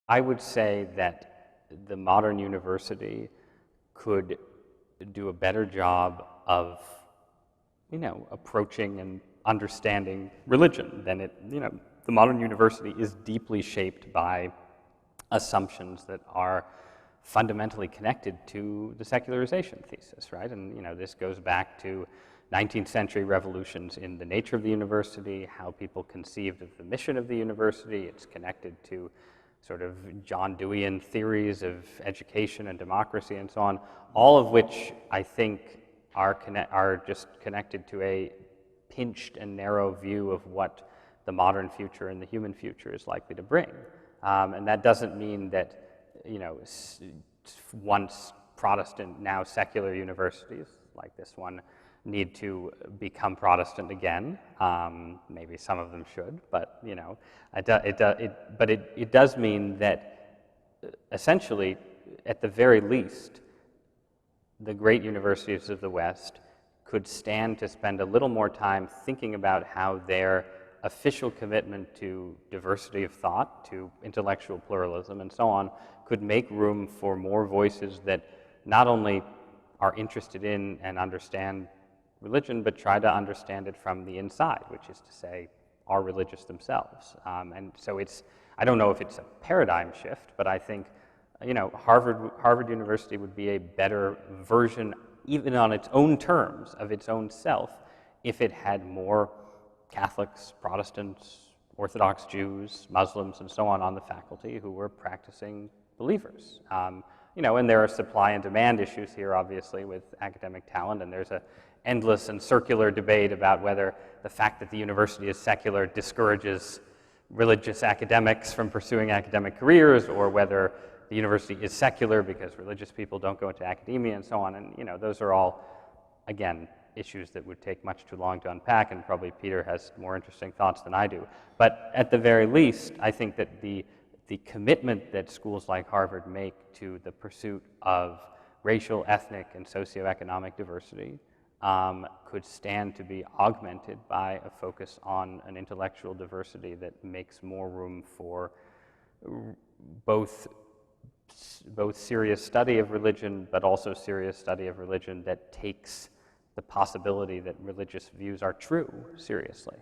I would say that the modern university could do a better job of, approaching and understanding religion than it, the modern university is deeply shaped by assumptions that are fundamentally connected to the secularization thesis, right? And, this goes back to 19th century revolutions in the nature of the university, how people conceived of the mission of the university. It's connected to sort of John Deweyan theories of education and democracy and so on, all of which I think are just connected to a pinched and narrow view of what the modern future and the human future is likely to bring. And that doesn't mean that, once Protestant, now secular universities like this one need to become Protestant again. Maybe some of them should, but it does mean that essentially, at the very least, the great universities of the West could stand to spend a little more time thinking about how their official commitment to diversity of thought, to intellectual pluralism, and so on, could make room for more voices that not only are interested in and understand religion, but try to understand it from the inside, which is to say, are religious themselves. And so I don't know if it's a paradigm shift, but I think, Harvard University would be a better version, even on its own terms, of its own self, if it had more Catholics, Protestants, Orthodox Jews, Muslims, and so on the faculty who were practicing believers. And there are supply and demand issues here, obviously, with academic talent, and there's an endless and circular debate about whether the fact that the university is secular discourages religious academics from pursuing academic careers, or whether the university is secular because religious people don't go into academia and so on. And those are all, again, issues that would take much too long to unpack, and probably Peter has more interesting thoughts than I do. But at the very least, I think that the commitment that schools like Harvard make to the pursuit of racial, ethnic, and socioeconomic diversity could stand to be augmented by a focus on an intellectual diversity that makes more room for both serious study of religion, but also serious study of religion that takes the possibility that religious views are true seriously.